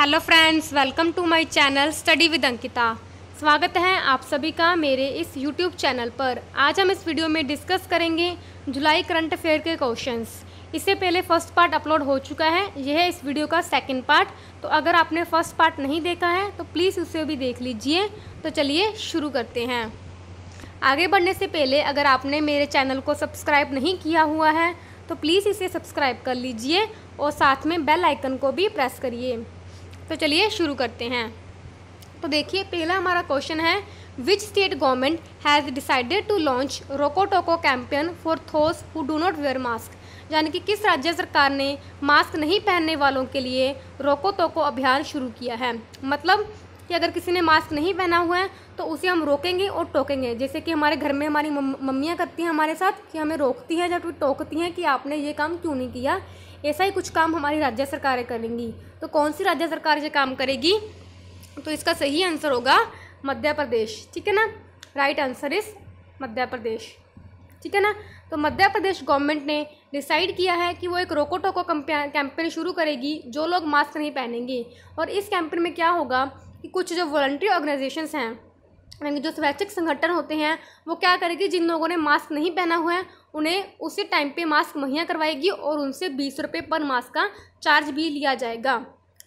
Hello friends, welcome to my channel study with Ankita. स्वागत है आप सभी का मेरे इस यूट्यूब चैनल पर। आज हम इस वीडियो में डिस्कस करेंगे जुलाई करंट अफेयर के क्वेश्चंस। इससे पहले फर्स्ट पार्ट अपलोड हो चुका है, यह है इस वीडियो का सेकंड पार्ट। तो अगर आपने फर्स्ट पार्ट नहीं देखा है तो प्लीज़ उसे भी देख लीजिए। तो चलिए शुरू करते हैं। आगे बढ़ने से पहले अगर आपने मेरे चैनल को सब्सक्राइब नहीं किया हुआ है तो प्लीज़ इसे सब्सक्राइब कर लीजिए और साथ में बेल आइकन को भी प्रेस करिए। तो चलिए शुरू करते हैं। तो देखिए, पहला हमारा क्वेश्चन है, which state government has decided to launch Roko Toko campaign for those who do not wear mask. यानी कि किस राज्य सरकार ने मास्क नहीं पहनने वालों के लिए रोको टोको अभियान शुरू किया है। मतलब कि अगर किसी ने मास्क नहीं पहना हुआ है तो उसे हम रोकेंगे और टोकेंगे। जैसे कि हमारे घर में हमारी मम्मियाँ करती हैं हमारे साथ कि हमें रोकती हैं जब टोकती हैं कि आपने ये काम क्यों नहीं किया। ऐसा ही कुछ काम हमारी राज्य सरकारें करेंगी। तो कौन सी राज्य सरकार ये काम करेगी? तो इसका सही आंसर होगा मध्य प्रदेश। ठीक है ना, right answer is Madhya Pradesh. ठीक है ना। तो मध्य प्रदेश गवर्नमेंट ने डिसाइड किया है कि वो एक रोको टोको कैंपेन शुरू करेगी जो लोग मास्क नहीं पहनेंगे। और इस कैंपेन में क्या होगा कि कुछ जो वॉलंटरी ऑर्गेनाइजेशंस हैं, यानी जो स्वैच्छिक संगठन होते हैं, वो क्या करेगी, जिन लोगों ने मास्क नहीं पहना हुआ है उन्हें उसी टाइम पे मास्क मुहैया करवाएगी और उनसे 20 रुपये पर मास्क का चार्ज भी लिया जाएगा।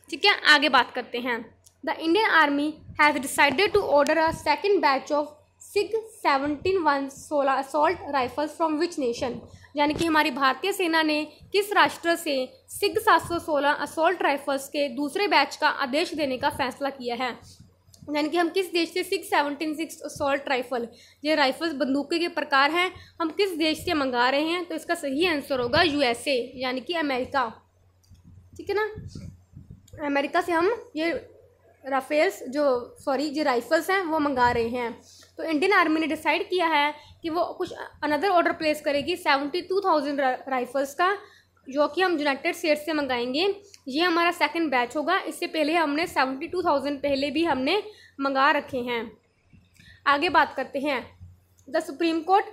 ठीक है, आगे बात करते हैं। The Indian army has decided to order a second batch of Sig 17-116 assault rifles from which nation. यानी कि हमारी भारतीय सेना ने किस राष्ट्र से सिग 716 असॉल्ट राइफल्स के दूसरे बैच का आदेश देने का फैसला किया है। यानी कि हम किस देश से 676 असॉल्ट राइफल, ये राइफल्स बंदूकें के प्रकार हैं, हम किस देश से मंगा रहे हैं। तो इसका सही आंसर होगा यूएसए, यानी कि अमेरिका। ठीक है ना, अमेरिका से हम ये ये राइफल्स हैं वो मंगा रहे हैं। तो इंडियन आर्मी ने डिसाइड किया है कि वो कुछ अनदर ऑर्डर प्लेस करेगी 72,000 राइफल्स का, जो कि हम यूनाइटेड स्टेट्स से मंगाएंगे। ये हमारा सेकंड बैच होगा। इससे पहले हमने 72,000 पहले भी हमने मंगा रखे हैं। आगे बात करते हैं। The supreme court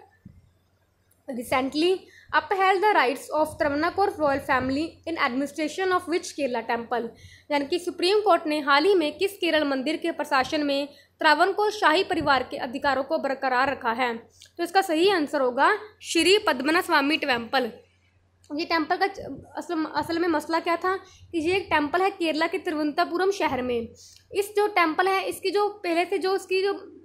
recently upheld the rights of Travancore royal family in administration of which Kerala temple। यानी कि सुप्रीम कोर्ट ने हाल ही में किस केरल मंदिर के प्रशासन में त्रावणकोर शाही परिवार के अधिकारों को बरकरार रखा है। तो इसका सही आंसर होगा श्री पद्मनास्वामी टेम्पल। ये टेम्पल का असल में मसला क्या था कि ये एक टेम्पल है केरला के तिरुवनंतपुरम शहर में। इस जो टेम्पल है इसकी जो पहले से जो इसकी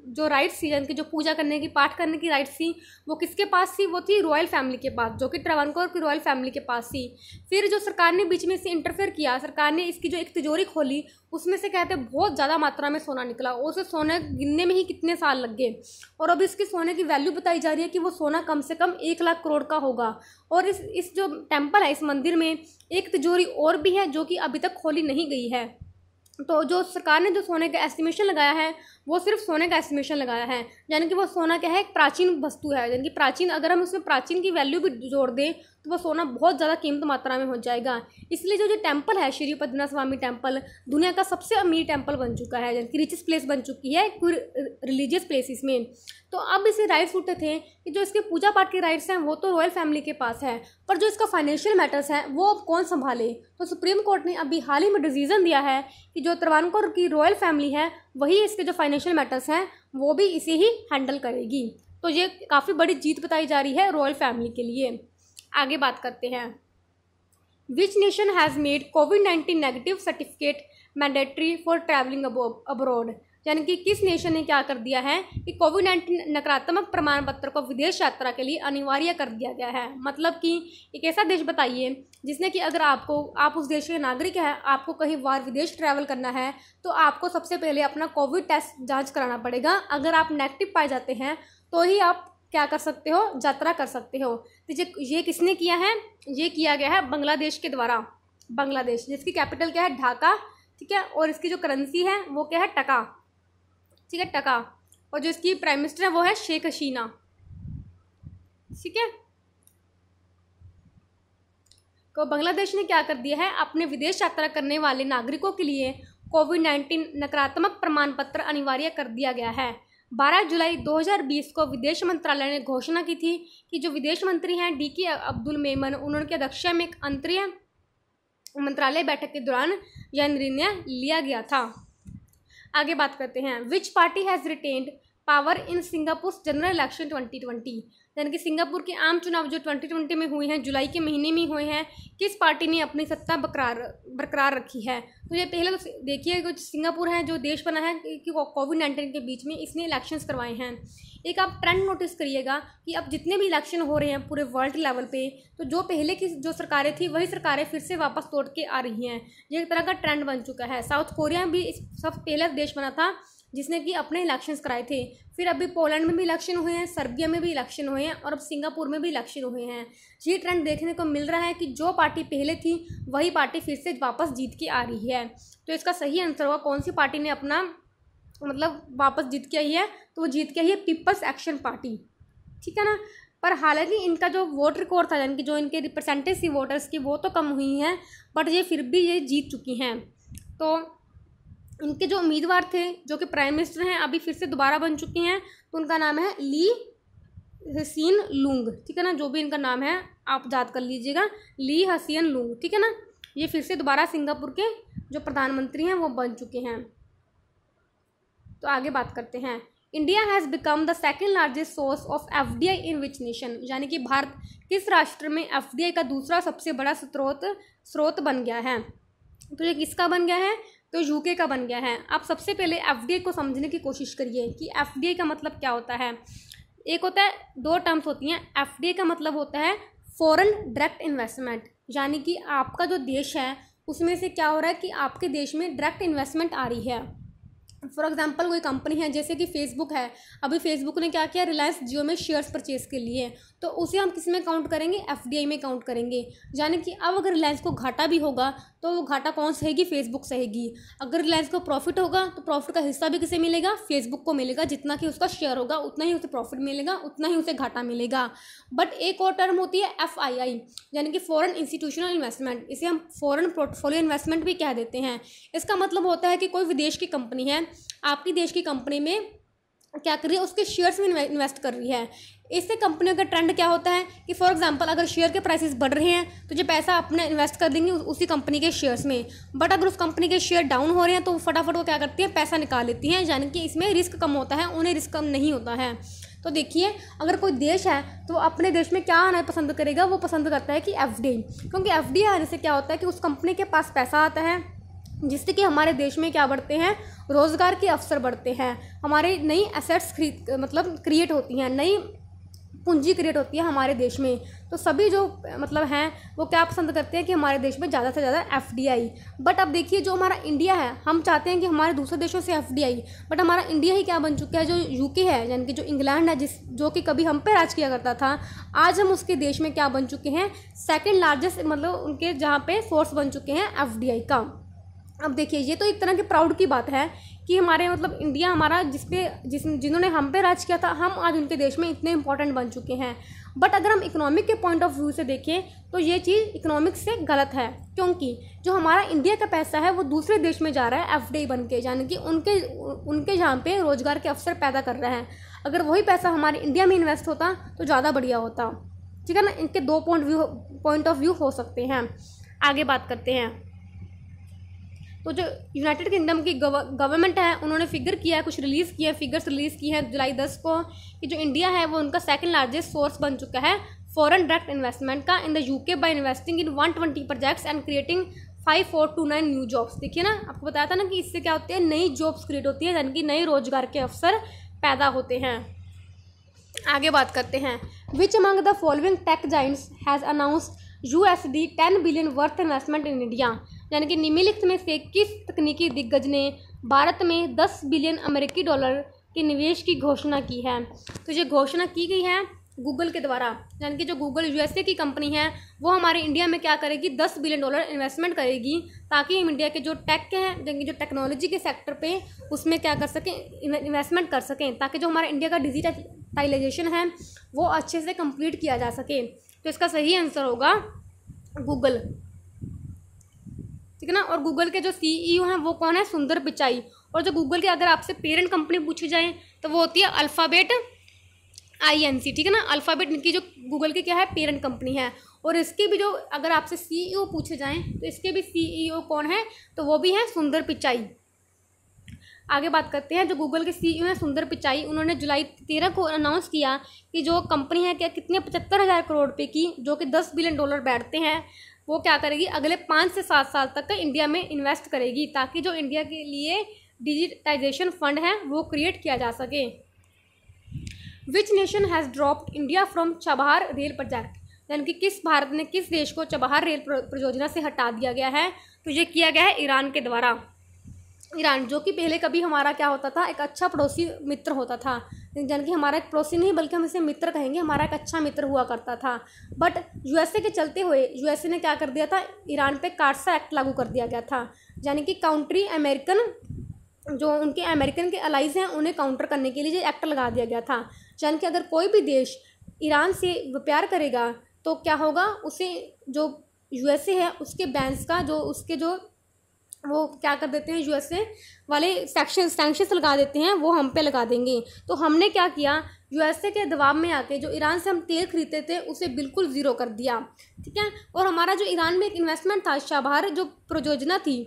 जो राइट्स थी, यानी कि जो पूजा करने की, पाठ करने की राइट्स थी, वो किसके पास थी? वो थी रॉयल फैमिली के पास, जो कि ट्रावणकोर की रॉयल फैमिली के पास थी। फिर जो सरकार ने बीच में से इंटरफेयर किया, सरकार ने इसकी जो एक तिजोरी खोली, उसमें से कहते हैं बहुत ज़्यादा मात्रा में सोना निकला और उसे सोने गिनने में ही कितने साल लग गए। और अब इसके सोने की वैल्यू बताई जा रही है कि वो सोना कम से कम 1 लाख करोड़ का होगा। और इस जो टेम्पल है, इस मंदिर में एक तिजोरी और भी है जो कि अभी तक खोली नहीं गई है। तो जो सरकार ने जो सोने का एस्टिमेशन लगाया है वो सिर्फ सोने का एस्टिमेशन लगाया है, यानी कि वो सोना क्या है, एक प्राचीन वस्तु है। यानी कि प्राचीन, अगर हम उसमें प्राचीन की वैल्यू भी जोड़ दें तो वो सोना बहुत ज़्यादा कीमत मात्रा में हो जाएगा। इसलिए जो टेम्पल है श्री पद्मनास्वामी टेम्पल दुनिया का सबसे अमीर टेम्पल बन चुका है, यानी कि रिचेस्ट प्लेस बन चुकी है रिलीजियस प्लेसेस में। तो अब इसे राइट्स उठे थे कि जो इसके पूजा पाठ के राइट्स हैं वो तो रॉयल फैमिली के पास है, पर जो इसका फाइनेंशियल मैटर्स है वो अब कौन संभाले। तो सुप्रीम कोर्ट ने अभी हाल ही में डिसीजन दिया है कि जो त्रावणकोर की रॉयल फैमिली है वही इसके जो फाइनेंशियल मैटर्स हैं वो भी इसे ही हैंडल करेगी। तो ये काफ़ी बड़ी जीत बताई जा रही है रॉयल फैमिली के लिए। आगे बात करते हैं। Which nation has made covid negative certificate mandatory for travelling abroad. यानी कि किस नेशन ने क्या कर दिया है कि कोविड-19 नकारात्मक प्रमाण पत्र को विदेश यात्रा के लिए अनिवार्य कर दिया गया है। मतलब कि एक ऐसा देश बताइए जिसने कि अगर आप उस देश के नागरिक हैं, आपको कहीं बार विदेश ट्रैवल करना है तो आपको सबसे पहले अपना कोविड टेस्ट जांच कराना पड़ेगा। अगर आप नेगेटिव पाए जाते हैं तो ही आप क्या कर सकते हो, यात्रा कर सकते हो। तो ये किसने किया है? ये किया गया है बांग्लादेश के द्वारा। बांग्लादेश, जिसकी कैपिटल क्या है, ढाका। ठीक है, और इसकी जो करेंसी है वो क्या है, टका। ठीक है, टका। और जो इसकी प्राइम मिनिस्टर है वो है शेख हसीना। ठीक है, तो बांग्लादेश ने क्या कर दिया है, अपने विदेश यात्रा करने वाले नागरिकों के लिए कोविड-19 नकारात्मक प्रमाण पत्र अनिवार्य कर दिया गया है। 12 जुलाई 2020 को विदेश मंत्रालय ने घोषणा की थी कि जो विदेश मंत्री हैं DK अब्दुल मेमन, उन्होंने अध्यक्षता में एक मंत्रालय बैठक के दौरान यह निर्णय लिया गया था। आगे बात करते हैं, विच party has retained power in Singapore general election 2020, यानी कि सिंगापुर के आम चुनाव जो 2020 में हुए हैं, जुलाई के महीने में हुए हैं, किस पार्टी ने अपनी सत्ता बरकरार रखी है। तो ये पहले तो देखिए, जो सिंगापुर है, जो देश बना है कि कोविड-19 के बीच में इसने इलेक्शंस करवाए हैं। एक आप ट्रेंड नोटिस करिएगा कि अब जितने भी इलेक्शन हो रहे हैं पूरे वर्ल्ड लेवल पे, तो जो पहले की जो सरकारें थी वही सरकारें फिर से वापस लौट के आ रही हैं। ये एक तरह का ट्रेंड बन चुका है। साउथ कोरिया भी इस सब पहला देश बना था जिसने कि अपने इलेक्शंस कराए थे। फिर अभी पोलैंड में भी इलेक्शन हुए हैं, सर्बिया में भी इलेक्शन हुए हैं और अब सिंगापुर में भी इलेक्शन हुए हैं। ये ट्रेंड देखने को मिल रहा है कि जो पार्टी पहले थी वही पार्टी फिर से वापस जीत के आ रही है। तो इसका सही आंसर होगा कौन सी पार्टी ने अपना मतलब वापस जीत के आई है, तो वो जीत के आई है पीपल्स एक्शन पार्टी, ठीक है ना। पर हालांकि इनका जो वोट रिकॉर्ड था, यानी कि जो इनके रिप्रेजेंटेटिव थी वोटर्स की, वो तो कम हुई हैं, बट ये फिर भी ये जीत चुकी हैं। तो इनके जो उम्मीदवार थे जो कि प्राइम मिनिस्टर हैं अभी फिर से दोबारा बन चुके हैं, तो उनका नाम है ली हसीन लूंग, ठीक है ना। जो भी इनका नाम है आप याद कर लीजिएगा, ली हसीन लूंग, ठीक है ना। ये फिर से दोबारा सिंगापुर के जो प्रधानमंत्री हैं वो बन चुके हैं। तो आगे बात करते हैं, India has become the second largest source of FDI in which nation, यानी कि भारत किस राष्ट्र में FDI का दूसरा सबसे बड़ा स्रोत बन गया है। तो ये किसका बन गया है, तो UK का बन गया है। आप सबसे पहले FDI को समझने की कोशिश करिए कि FDI का मतलब क्या होता है। एक होता है, दो टर्म्स होती हैं। FDI का मतलब होता है फॉरेन डायरेक्ट इन्वेस्टमेंट, यानी कि आपका जो देश है उसमें से क्या हो रहा है कि आपके देश में डायरेक्ट इन्वेस्टमेंट आ रही है। फॉर एग्जांपल कोई कंपनी है जैसे कि फेसबुक है, अभी फेसबुक ने क्या किया, रिलायंस जियो में शेयर्स परचेज के लिए, तो उसे हम किस में काउंट करेंगे, FDI में काउंट करेंगे। यानी कि अब अगर रिलायंस को घाटा भी होगा तो वो घाटा कौन सहेगी, फेसबुक सहेगी। अगर रिलायंस को प्रॉफिट होगा तो प्रॉफिट का हिस्सा भी किसे मिलेगा, फेसबुक को मिलेगा। जितना कि उसका शेयर होगा उतना ही उसे प्रॉफिट मिलेगा, उतना ही उसे घाटा मिलेगा। बट एक और टर्म होती है FII, यानी कि फॉरेन इंस्टीट्यूशनल इन्वेस्टमेंट, इसे हम फॉरेन पोर्टफोलियो इन्वेस्टमेंट भी कह देते हैं। इसका मतलब होता है कि कोई विदेश की कंपनी है आपकी देश की कंपनी में क्या कर रही है, उसके शेयर्स में इन्वेस्ट कर रही है। इससे कंपनियों का ट्रेंड क्या होता है कि फॉर एग्जांपल अगर शेयर के प्राइसेस बढ़ रहे हैं तो जो पैसा अपने इन्वेस्ट कर देंगे उसी कंपनी के शेयर्स में। बट अगर उस कंपनी के शेयर डाउन हो रहे हैं तो फटाफट वो क्या करती हैं, पैसा निकाल लेती हैं, यानी कि इसमें रिस्क कम होता है, उन्हें रिस्क कम नहीं होता है। तो देखिए, अगर कोई देश है तो अपने देश में क्या आना पसंद करेगा, वो पसंद करता है कि FDI, क्योंकि FDI आने से क्या होता है कि उस कंपनी के पास पैसा आता है जिससे कि हमारे देश में क्या बढ़ते हैं, रोज़गार के अवसर बढ़ते हैं, हमारे नई एसेट्स क्रिएट होती हैं, नई पूंजी क्रिएट होती है हमारे देश में। तो सभी जो हैं वो क्या पसंद करते हैं कि हमारे देश में ज़्यादा से ज़्यादा FDI। बट अब देखिए, जो हमारा इंडिया है, हम चाहते हैं कि हमारे दूसरे देशों से FDI, बट हमारा इंडिया ही क्या बन चुका है, जो UK है, यानी कि जो इंग्लैंड है, जो कि कभी हम पे राज किया करता था, आज हम उसके देश में क्या बन चुके हैं, सेकेंड लार्जेस्ट, उनके जहाँ पे सोर्स बन चुके हैं FDI का। अब देखिए, ये तो एक तरह की प्राउड की बात है कि हमारे इंडिया हमारा जिन्होंने हम पे राज किया था, हम आज उनके देश में इतने इंपॉर्टेंट बन चुके हैं। बट अगर हम इकोनॉमिक के पॉइंट ऑफ व्यू से देखें तो ये चीज़ इकोनॉमिक्स से गलत है, क्योंकि जो हमारा इंडिया का पैसा है वो दूसरे देश में जा रहा है FDI बन के, यानी कि उनके यहाँ पे रोज़गार के अवसर पैदा कर रहा है। अगर वही पैसा हमारे इंडिया में इन्वेस्ट होता तो ज़्यादा बढ़िया होता, ठीक है ना। इनके दो पॉइंट ऑफ व्यू हो सकते हैं। आगे बात करते हैं, तो जो यूनाइटेड किंगडम की गवर्नमेंट है उन्होंने फिगर्स रिलीज़ की हैं जुलाई 10 को, कि जो इंडिया है वो उनका सेकंड लार्जेस्ट सोर्स बन चुका है फॉरेन डायरेक्ट इन्वेस्टमेंट का in the UK by investing in 120 projects and creating 5429 new jobs. देखिए ना, आपको बताया था ना कि इससे क्या होती है, नई जॉब्स क्रिएट होती है, यानी कि नए रोजगार के अवसर पैदा होते हैं। आगे बात करते हैं, विच among the following take Giants has announced $10 billion worth investment in India, यानी कि निम्नलिखित में से किस तकनीकी दिग्गज ने भारत में $10 बिलियन अमेरिकी डॉलर के निवेश की घोषणा की है। तो ये घोषणा की गई है गूगल के द्वारा, यानी कि जो गूगल USA की कंपनी है वो हमारे इंडिया में क्या करेगी, $10 बिलियन इन्वेस्टमेंट करेगी, ताकि हम इंडिया के जो टेक हैं, जो टेक्नोलॉजी के सेक्टर पे उसमें क्या कर सकें, इन्वेस्टमेंट कर सकें, ताकि जो हमारा इंडिया का डिजिटलाइजेशन है वो अच्छे से कंप्लीट किया जा सके। तो इसका सही आंसर होगा गूगल, ठीक है ना। और गूगल के जो CEO हैं वो कौन है, सुंदर पिचाई। और जो गूगल के अगर आपसे पेरेंट कंपनी पूछी जाए तो वो होती है अल्फ़ाबेट INC, ठीक है ना। अल्फ़ाबेट इनकी जो गूगल की क्या है, पेरेंट कंपनी है। और इसके भी जो अगर आपसे CEO पूछे जाएं तो इसके भी CEO कौन है, तो वो भी हैं सुंदर पिचाई। आगे बात करते हैं, जो गूगल के CEO हैं सुंदर पिचाई, उन्होंने जुलाई 13 को अनाउंस किया कि जो कंपनी है क्या कितने 75,000 करोड़ रुपये की, जो कि $10 बिलियन बैठते हैं, वो क्या करेगी अगले 5 से 7 साल तक इंडिया में इन्वेस्ट करेगी, ताकि जो इंडिया के लिए डिजिटाइजेशन फंड है वो क्रिएट किया जा सके। Which nation has dropped India from Chabahar rail project, यानी कि किस भारत ने किस देश को चबहार रेल परियोजना से हटा दिया गया है, तो ये किया गया है ईरान के द्वारा। ईरान जो कि पहले कभी हमारा क्या होता था, एक अच्छा पड़ोसी मित्र होता था, यानी कि हमारा एक पड़ोसी नहीं बल्कि हम इसे मित्र कहेंगे, हमारा एक अच्छा मित्र हुआ करता था। बट USA के चलते हुए USA ने क्या कर दिया था, ईरान पे कार्सा एक्ट लागू कर दिया गया था, यानी कि काउंट्री अमेरिकन, जो उनके अमेरिकन के अलाइज हैं उन्हें काउंटर करने के लिए ये एक्ट लगा दिया गया था। यानी कि अगर कोई भी देश ईरान से व्यापार करेगा तो क्या होगा, उसे जो USA है उसके बैंस का जो उसके जो वो क्या कर देते हैं, USA वाले सैंक्शंस लगा देते हैं, वो हम पे लगा देंगे। तो हमने क्या किया, USA के दबाव में आके जो ईरान से हम तेल खरीदते थे उसे बिल्कुल ज़ीरो कर दिया, ठीक है। और हमारा जो ईरान में एक इन्वेस्टमेंट था, चबहार जो परियोजना थी,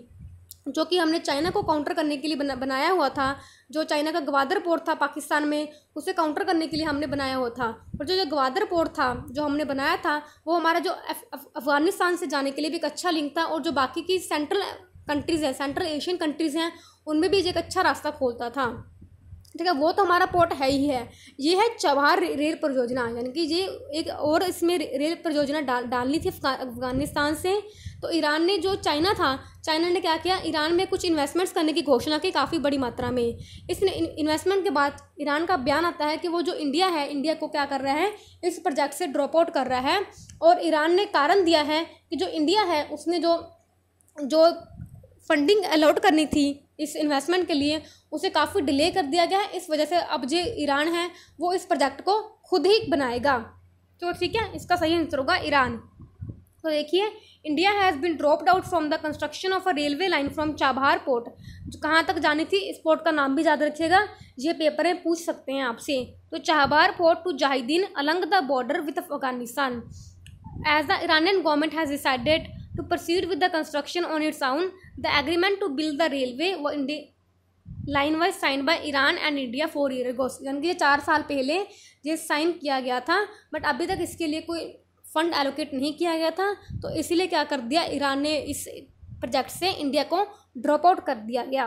जो कि हमने चाइना को काउंटर करने के लिए बनाया हुआ था, जो चाइना का ग्वादर पोर्ट था पाकिस्तान में, उसे काउंटर करने के लिए हमने बनाया हुआ था। और जो ग्वादर पोर्ट था जो हमने बनाया था, वो हमारा जो अफ़गानिस्तान से जाने के लिए भी एक अच्छा लिंक था, और जो बाकी की सेंट्रल कंट्रीज़ हैं, सेंट्रल एशियन कंट्रीज़ हैं, उनमें भी एक अच्छा रास्ता खोलता था, ठीक है। वो तो हमारा पोर्ट है ही है। ये है चबहार रेल परियोजना, यानी कि ये एक और इसमें रेल परियोजना डालनी थी अफगानिस्तान से। तो ईरान ने जो चाइना ने क्या किया, ईरान में कुछ इन्वेस्टमेंट्स करने की घोषणा की काफ़ी बड़ी मात्रा में। इस इन्वेस्टमेंट के बाद ईरान का बयान आता है कि वो जो इंडिया है, इंडिया को क्या कर रहा है, इस प्रोजेक्ट से ड्रॉप आउट कर रहा है। और ईरान ने कारण दिया है कि जो इंडिया है उसने जो फंडिंग अलॉट करनी थी इस इन्वेस्टमेंट के लिए, उसे काफ़ी डिले कर दिया गया है। इस वजह से अब जो ईरान है वो इस प्रोजेक्ट को खुद ही बनाएगा। तो ठीक है, इसका सही आंसर होगा ईरान। तो देखिए, India has been dropped out from the construction of a railway line from Chabahar port, जो कहाँ तक जानी थी, इस पोर्ट का नाम भी याद रखिएगा, ये पेपर में पूछ सकते हैं आपसे। तो Chabahar port to Zahedan along the border with Afghanistan, as the Iranian government has decided to proceed with the construction on its own. The agreement to build the railway line was signed by Iran and India 4 years ago. यानी कि 4 साल पहले ये sign किया गया था, but अभी तक इसके लिए कोई फंड एलोकेट नहीं किया गया था। तो इसीलिए क्या कर दिया, ईरान ने इस प्रोजेक्ट से इंडिया को ड्रॉप आउट कर दिया गया।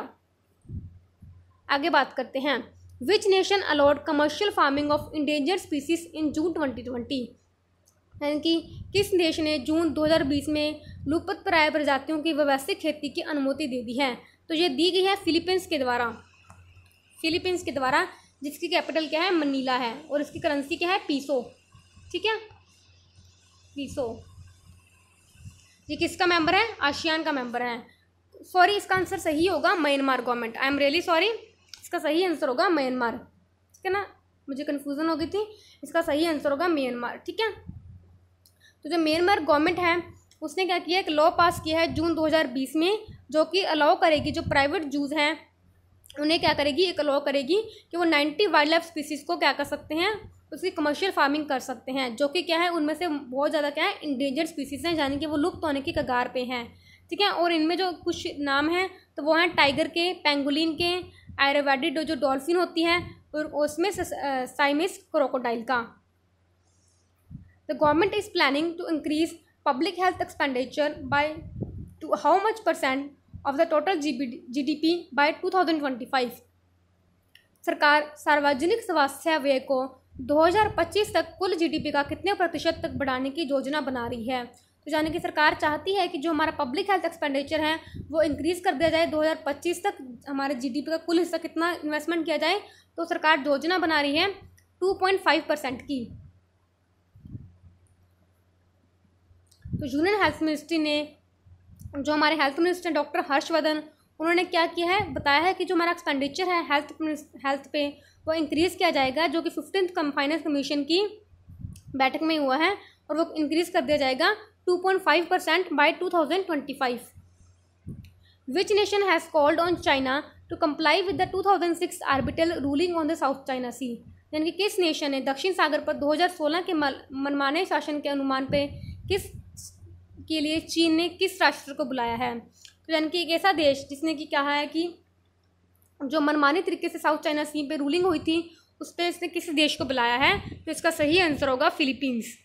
आगे बात करते हैं, which nation allowed commercial farming of endangered species in June 2020, यानी कि किस देश ने जून 2020 में लुप्तप्राय प्रजातियों की व्यवसायिक खेती की अनुमति दे दी है। तो ये दी गई है फिलीपींस के द्वारा, जिसकी कैपिटल क्या है, मनीला है, और इसकी करेंसी क्या है, पीसो, ठीक है, पीसो। ये किसका मेंबर है, आसियान का मेंबर है। सॉरी, इसका आंसर सही होगा Myanmar government, I am really sorry, इसका सही आंसर होगा म्यांमार, ठीक है ना, मुझे कन्फ्यूज़न हो गई थी, इसका सही आंसर होगा म्यांमार, ठीक है। तो जो म्यांमार गवर्नमेंट है उसने क्या किया, एक लॉ पास किया है जून 2020 में, जो कि अलाउ करेगी जो प्राइवेट जूज हैं उन्हें क्या करेगी, एक अलाउ करेगी कि वो 90 वाइल्ड लाइफ स्पीसीज़ को क्या कर सकते हैं, उसकी कमर्शियल फार्मिंग कर सकते हैं, जो कि क्या है, उनमें से बहुत ज़्यादा क्या है, इंडेंजर्ड स्पीसीज़ हैं, यानी कि वो लुप्त होने की कगार पे हैं, ठीक है। और इनमें जो कुछ नाम हैं तो वो हैं टाइगर के, पेंगुलिन के, आयरवेडिड जो डॉल्फिन होती है, और उसमें साइमिस क्रोकोडाइल का। The government is planning to increase public health expenditure by to how much % of the total GDP by 2025? सरकार सार्वजनिक स्वास्थ्य व्यय को 2025 तक कुल GDP का कितने प्रतिशत तक बढ़ाने की योजना बना रही है। तो यानी कि सरकार चाहती है कि जो हमारा पब्लिक हेल्थ एक्सपेंडिचर है वो इंक्रीज़ कर दिया जाए, 2025 तक हमारे GDP का कुल हिस्सा कितना इन्वेस्टमेंट किया जाए। तो सरकार योजना बना रही है 2.5% की। तो यूनियन हेल्थ मिनिस्ट्री ने, जो हमारे हेल्थ मिनिस्टर डॉक्टर हर्षवर्धन, उन्होंने क्या किया है, बताया है कि जो हमारा एक्सपेंडिचर है हेल्थ पे वो इंक्रीज़ किया जाएगा, जो कि 15th फाइनेंस कमीशन की बैठक में हुआ है, और वो इंक्रीज़ कर दिया जाएगा 2.5% by 2025। Which nation has called on China to comply with the 2006 arbitral ruling on the South China Sea, यानी कि किस नेशन ने दक्षिण सागर पर 2016 के मनमाने शासन के अनुमान पे किस के लिए चीन ने किस राष्ट्र को बुलाया है। तो यानी कि एक ऐसा देश जिसने कि कहा है कि जो मनमाने तरीके से साउथ चाइना सी पे रूलिंग हुई थी उस पर इसने किस देश को बुलाया है। तो इसका सही आंसर होगा फिलीपींस।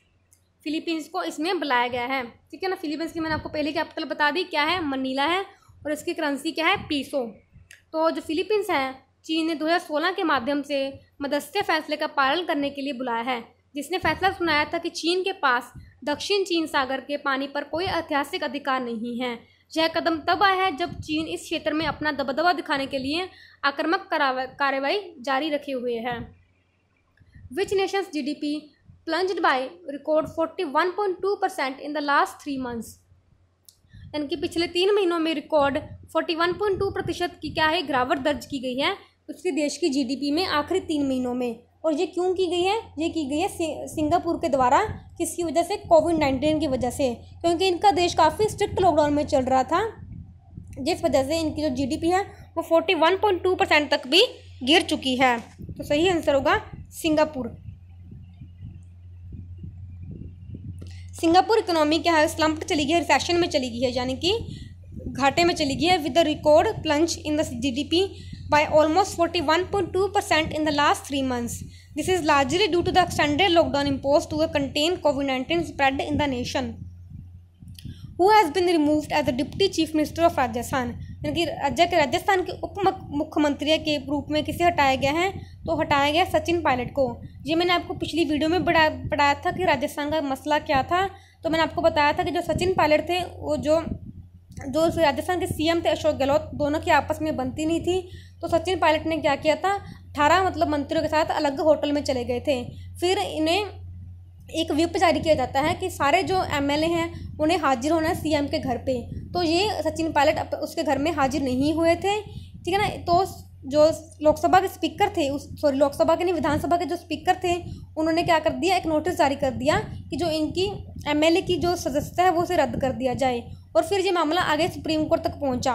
फिलीपींस को इसमें बुलाया गया है, ठीक है ना। फिलीपींस की मैंने आपको पहले कैपिटल बता दी, क्या है, मनीला है, और इसकी करेंसी क्या है, पीसो। तो जो फिलीपींस है चीन ने 2016 के माध्यम से मध्यस्थीय फैसले का पालन करने के लिए बुलाया है, जिसने फैसला सुनाया था कि चीन के पास दक्षिण चीन सागर के पानी पर कोई ऐतिहासिक अधिकार नहीं है। यह कदम तब आया है जब चीन इस क्षेत्र में अपना दबदबा दिखाने के लिए आक्रामक कार्रवाई जारी रखे हुए है। Which nation's GDP plunged by record 41.2% in the last 3 months. यानी कि पिछले 3 महीनों में रिकॉर्ड 41.2% की क्या है, गिरावट दर्ज की गई है उसके देश की जीडीपी में आखिरी 3 महीनों में। और ये क्यों की गई है, ये की गई है सिंगापुर के द्वारा। किसकी वजह से, कोविड-19 की वजह से, क्योंकि इनका देश काफ़ी स्ट्रिक्ट लॉकडाउन में चल रहा था, जिस वजह से इनकी जो जीडीपी है वो 41.2% तक भी गिर चुकी है। तो सही आंसर होगा सिंगापुर। सिंगापुर इकोनॉमी क्या है, स्लम्प चली गई है, रिसेशन में चली गई है, यानी कि घाटे में चली गई है, with the record plunge in the GDP by almost 41.2% in the last 3 months. This is largely due to the extended lockdown imposed to contain COVID-19 spread in the nation. Who has been removed as the Deputy Chief Minister of Rajasthan? यानी कि राजस्थान के उप मुख्यमंत्री के रूप में किसे हटाया गया है, तो हटाया गया सचिन पायलट को। ये मैंने आपको पिछली वीडियो में पढ़ाया था कि राजस्थान का मसला क्या था। तो मैंने आपको बताया था कि जो सचिन पायलट थे वो जो राजस्थान के सीएम थे अशोक गहलोत, दोनों की आपस में बनती नहीं थी। तो सचिन पायलट ने क्या किया था, 18 मंत्रियों के साथ अलग होटल में चले गए थे। फिर इन्हें एक व्हिप जारी किया जाता है कि सारे जो एमएलए हैं उन्हें हाजिर होना है सीएम के घर पे। तो ये सचिन पायलट उसके घर में हाजिर नहीं हुए थे, ठीक है ना। तो जो लोकसभा के स्पीकर थे, लोकसभा के नहीं, विधानसभा के जो स्पीकर थे, उन्होंने क्या कर दिया, एक नोटिस जारी कर दिया कि जो इनकी एमएलए की जो सदस्यता है वो उसे रद्द कर दिया जाए। और फिर ये मामला आगे सुप्रीम कोर्ट तक पहुंचा,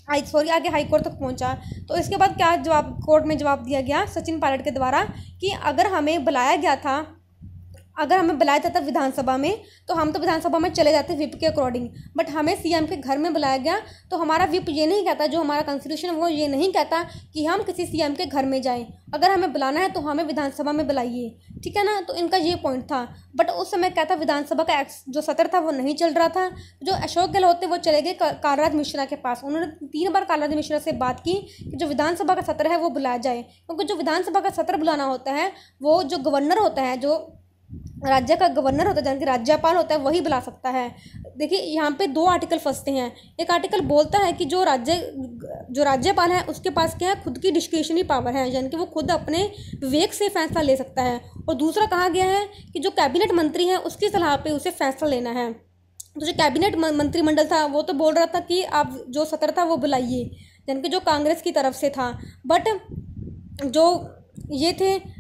आगे हाई कोर्ट तक पहुंचा। तो इसके बाद क्या कोर्ट में जवाब दिया गया सचिन पायलट के द्वारा कि अगर हमें बुलाया जाता विधानसभा में तो हम तो विधानसभा में चले जाते व्हिप के अकॉर्डिंग, बट हमें सीएम के घर में बुलाया गया। तो हमारा व्हिप ये नहीं कहता, जो हमारा कॉन्स्टिट्यूशन वो ये नहीं कहता कि हम किसी सीएम के घर में जाएं। अगर हमें बुलाना है तो हमें विधानसभा में बुलाइए, ठीक है ना। तो इनका ये पॉइंट था। बट उस समय क्या था, विधानसभा का जो सत्र था वो नहीं चल रहा था। जो अशोक गहलोत थे वो चले गए कालराज मिश्रा के पास। उन्होंने 3 बार कालराज मिश्रा से बात की कि जो विधानसभा का सत्र है वो बुलाया जाए, क्योंकि जो विधानसभा का सत्र बुलाना होता है वो जो गवर्नर होता है, जो राज्य का गवर्नर होता है, यानी कि राज्यपाल होता है, वही बुला सकता है। देखिए यहाँ पे 2 आर्टिकल फंसते हैं। एक आर्टिकल बोलता है कि जो राज्यपाल है उसके पास क्या है, खुद की डिस्क्रिशनरी पावर है, यानी कि वो खुद अपने विवेक से फैसला ले सकता है। और दूसरा कहा गया है कि जो कैबिनेट मंत्री है उसकी सलाह पे उसे फैसला लेना है। तो जो कैबिनेट मंत्रिमंडल था वो तो बोल रहा था कि आप जो सत्र था वो बुलाइए, यानी कि जो कांग्रेस की तरफ से था। बट जो ये थे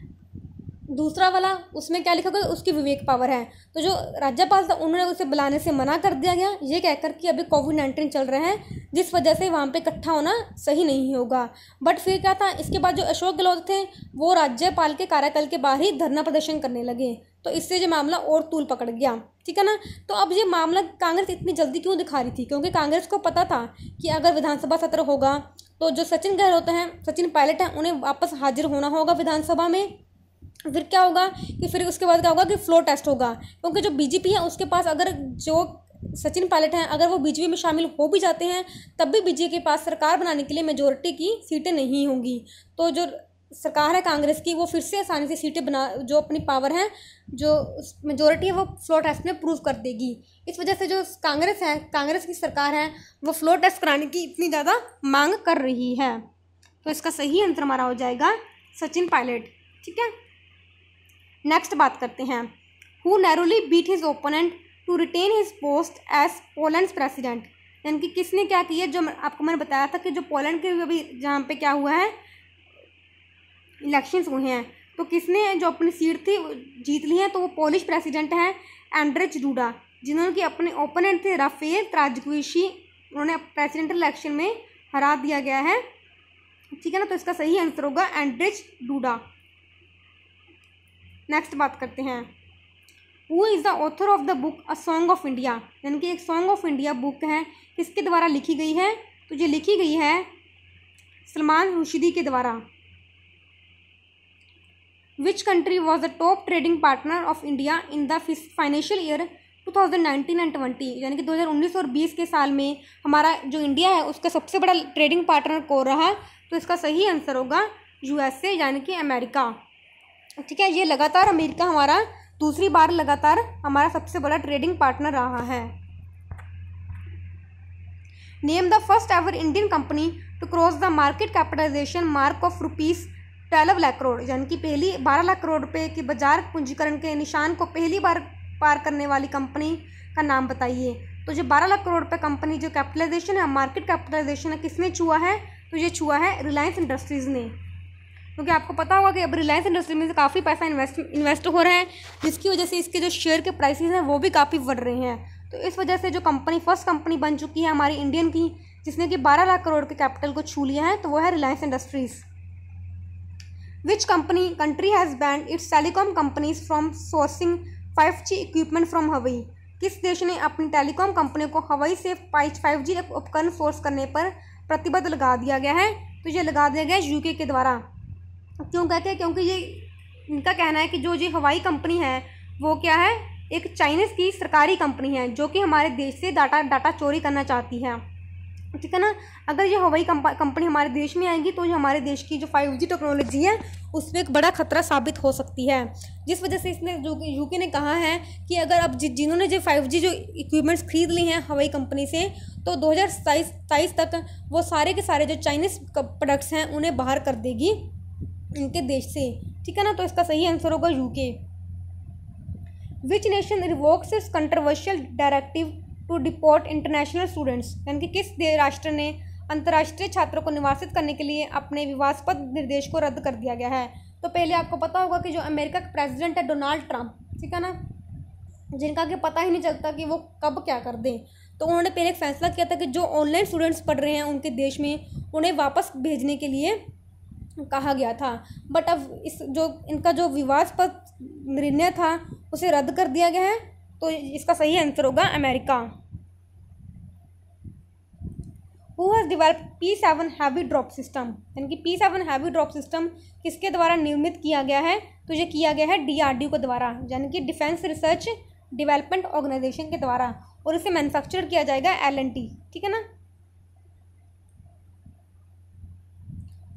दूसरा वाला, उसमें क्या लिखा गया, उसकी विवेक पावर है। तो जो राज्यपाल था उन्होंने उसे बुलाने से मना कर दिया गया, ये कहकर कि अभी कोविड-19 चल रहा है, जिस वजह से वहाँ पे इकट्ठा होना सही नहीं होगा। बट फिर क्या था, इसके बाद जो अशोक गहलोत थे वो राज्यपाल के कार्यकाल के बाहर ही धरना प्रदर्शन करने लगे। तो इससे जो मामला और तूल पकड़ गया, ठीक है ना। तो अब ये मामला कांग्रेस इतनी जल्दी क्यों दिखा रही थी, क्योंकि कांग्रेस को पता था कि अगर विधानसभा सत्र होगा तो जो सचिन गहलोत हैं, सचिन पायलट हैं, उन्हें वापस हाजिर होना होगा विधानसभा में। फिर क्या होगा कि फिर उसके बाद क्या होगा कि फ्लोर टेस्ट होगा, क्योंकि जो बीजेपी है उसके पास अगर जो सचिन पायलट हैं अगर वो बीजेपी में शामिल हो भी जाते हैं तब भी बीजेपी के पास सरकार बनाने के लिए मेजोरिटी की सीटें नहीं होंगी। तो जो सरकार है कांग्रेस की वो फिर से आसानी से सीटें जो अपनी पावर है, जो मेजोरिटी है, वो फ्लोर टेस्ट में प्रूव कर देगी। इस वजह से जो कांग्रेस की सरकार है वो फ्लोर टेस्ट कराने की इतनी ज़्यादा मांग कर रही है। तो इसका सही आंसर हमारा हो जाएगा सचिन पायलट, ठीक है। नेक्स्ट बात करते हैं, who narrowly beat his opponent to retain his post as Poland president. यानी कि किसने क्या किया, जो आपको मैंने बताया था कि जो पोलैंड के अभी जहाँ पे क्या हुआ है, इलेक्शंस हुए हैं, तो किसने जो अपनी सीट थी जीत ली है, तो वो पोलिश प्रेसिडेंट है एंड्रेज डूडा, जिन्होंने कि अपने ओपोनेंट थे राफेल त्राजक्विशी, उन्होंने प्रेसिडेंटल इलेक्शन में हरा दिया गया है, ठीक है ना। तो इसका सही आंसर होगा एंड्रेज डूडा। नेक्स्ट बात करते हैं, who is the author of the book a song of India, यानी कि एक सॉन्ग ऑफ इंडिया बुक है, किसके द्वारा लिखी गई है? तो ये लिखी गई है सलमान रुश्दी के द्वारा। Which country was the top trading partner of India in the financial year 2019 and 20, यानी कि 2019 और 20 के साल में हमारा जो इंडिया है उसका सबसे बड़ा ट्रेडिंग पार्टनर कौन रहा? तो इसका सही आंसर होगा यूएसए, यानी कि अमेरिका। ठीक है, ये लगातार अमेरिका हमारा दूसरी बार लगातार हमारा सबसे बड़ा ट्रेडिंग पार्टनर रहा है। Name the first ever Indian company to cross the market capitalisation mark of ₹12 lakh crore, यानी कि पहली 12 लाख करोड़ रुपए की बाजार पूंजीकरण के निशान को पहली बार पार करने वाली कंपनी का नाम बताइए। तो जो 12 लाख करोड़ रुपए कंपनी जो कैपिटलाइजेशन है, मार्केट कैपिटलाइजेशन है, किसने छुआ है? तो ये छुआ है रिलायंस इंडस्ट्रीज़ ने। क्योंकि आपको पता होगा कि अब रिलायंस इंडस्ट्री में से काफ़ी पैसा इन्वेस्ट हो रहा है, जिसकी वजह से इसके जो शेयर के प्राइसेस हैं वो भी काफ़ी बढ़ रहे हैं। तो इस वजह से जो कंपनी फर्स्ट कंपनी बन चुकी है हमारी इंडियन की, जिसने कि 12 लाख करोड़ के कैपिटल को छू लिया है, तो वो है Reliance industries. Which country has band it's telecom companies from sourcing 5G equipment from हवाई, किस देश ने अपनी टेलीकॉम कंपनियों को हवाई से 5G उपकरण सोर्स करने पर प्रतिबंध लगा दिया गया है? तो ये लगा दिया गया है यूके के द्वारा। क्यों कहते हैं? क्योंकि ये इनका कहना है कि जो ये हवाई कंपनी है वो क्या है, एक चाइनीज़ की सरकारी कंपनी है जो कि हमारे देश से डाटा चोरी करना चाहती है। ठीक है ना। अगर ये हवाई कंपनी हमारे देश में आएगी तो ये हमारे देश की जो 5G टेक्नोलॉजी है उसमें एक बड़ा खतरा साबित हो सकती है, जिस वजह से इसने जो यूके ने कहा है कि अगर अब जिन्होंने जो 5G जो इक्विपमेंट्स खरीद ली हैं हवाई कंपनी से, तो 2027 तक वो सारे के सारे जो चाइनीज़ प्रोडक्ट्स हैं उन्हें बाहर कर देगी इनके देश से। ठीक है ना। तो इसका सही आंसर होगा UK. Which nation revokes its controversial directive to deport international students, यानी कि किस राष्ट्र ने अंतर्राष्ट्रीय छात्रों को निवासित करने के लिए अपने विवादास्पद निर्देश को रद्द कर दिया गया है? तो पहले आपको पता होगा कि जो अमेरिका का प्रेसिडेंट है डोनाल्ड ट्रंप, ठीक है ना, जिनका कि पता ही नहीं चलता कि वो कब क्या कर दें, तो उन्होंने पहले एक फैसला किया था कि जो ऑनलाइन स्टूडेंट्स पढ़ रहे हैं उनके देश में उन्हें वापस भेजने के लिए कहा गया था। बट अब इस जो इनका जो विवादास्पद निर्णय था उसे रद्द कर दिया गया है, तो इसका सही आंसर होगा America. Who has developed P7 heavy drop system, यानी कि P7 हैवी ड्रॉप सिस्टम किसके द्वारा निर्मित किया गया है? तो ये किया गया है DRDO के द्वारा, यानी कि डिफेंस रिसर्च डेवलपमेंट ऑर्गेनाइजेशन के द्वारा, और इसे मैन्युफैक्चर किया जाएगा L&T। ठीक है ना।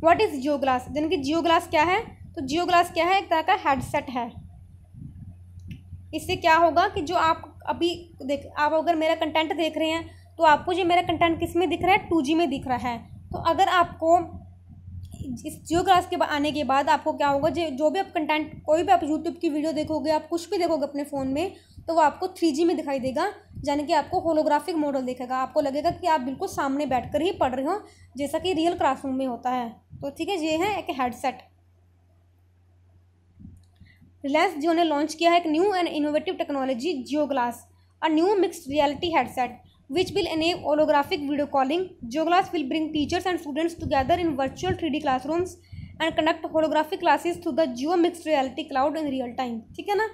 व्हाट इज़ जियो ग्लास, यानी कि जियो ग्लास क्या है? तो जियो ग्लास क्या है? एक तरह का हेडसेट है। इससे क्या होगा कि जो आप अभी आप अगर मेरा कंटेंट देख रहे हैं तो आपको जो मेरा कंटेंट किस में दिख रहा है? 2G में दिख रहा है। तो अगर आपको इस जियो ग्लास के आने के बाद आपको क्या होगा, जो भी आप कंटेंट, कोई भी आप यूट्यूब की वीडियो देखोगे, आप कुछ भी देखोगे अपने फ़ोन में, तो वो आपको 3G में दिखाई देगा, यानी कि आपको होलोग्राफिक मॉडल दिखेगा। आपको लगेगा कि आप बिल्कुल सामने बैठकर ही पढ़ रहे हो, जैसा कि रियल क्लासरूम में होता है। तो ठीक है, ये है एक हेडसेट। रिलायंस जियो ने लॉन्च किया है एक new and innovative technology Jio glass, a new mixed reality headset which will enable holographic video calling. JioGlass will bring teachers and students together in virtual 3D classrooms and conduct holographic classes through the Jio Mixed Reality Cloud in real time. ठीक है ना।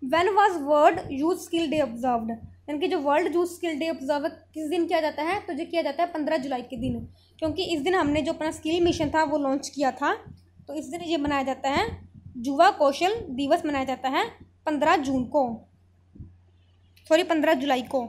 When was World Youth Skill Day observed, यानी कि जो world youth skill day observe किस दिन किया जाता है? तो जो किया जाता है 15 जुलाई के दिन, क्योंकि इस दिन हमने जो अपना स्किल मिशन था वो लॉन्च किया था, तो इस दिन ये मनाया जाता है, युवा कौशल दिवस मनाया जाता है 15 जुलाई को।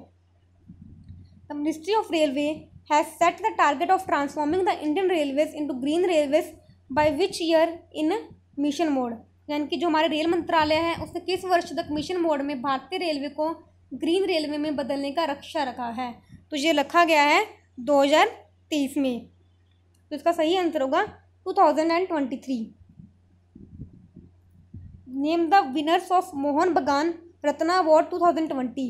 The Ministry of Railway has set the target of transforming the Indian Railways into green railways by which year in mission mode, यानी कि जो हमारे रेल मंत्रालय है उसने किस वर्ष तक मिशन मोड में भारतीय रेलवे को ग्रीन रेलवे में बदलने का लक्ष्य रखा है? तो ये रखा गया है 2023 में, तो इसका सही आंसर होगा 2023। Name the winners of Mohan बगान रत्ना अवार्ड 2020,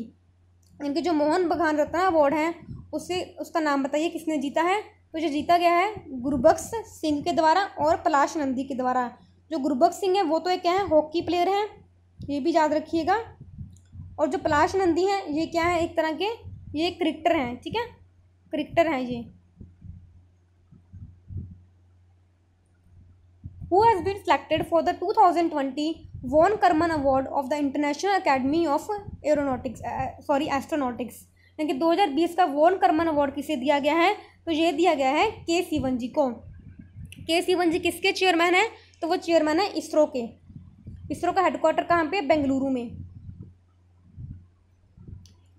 इनके जो मोहन बगान रत्ना अवार्ड है उसका नाम बताइए किसने जीता है? तो जो जीता गया है गुरबख्श सिंह के द्वारा और पलाश नंदी के द्वारा। जो गुरबख्श सिंह है वो तो एक क्या है, हॉकी प्लेयर हैं, ये भी याद रखिएगा, और जो पलाश नंदी हैं ये क्या है, एक तरह के ये क्रिकेटर हैं। ठीक है, क्रिकेटर हैं ये। Who has been selected for the 2020 von Karman award of the international academy of astronautics. यानी कि 2020 का वॉन कर्मन अवार्ड किसे दिया गया है? तो ये दिया गया है के सिवन जी को। के सिवन जी किसके चेयरमैन है? तो वो चेयरमैन है इसरो के। इसरो का हेडक्वार्टर कहाँ पे? बेंगलुरु में।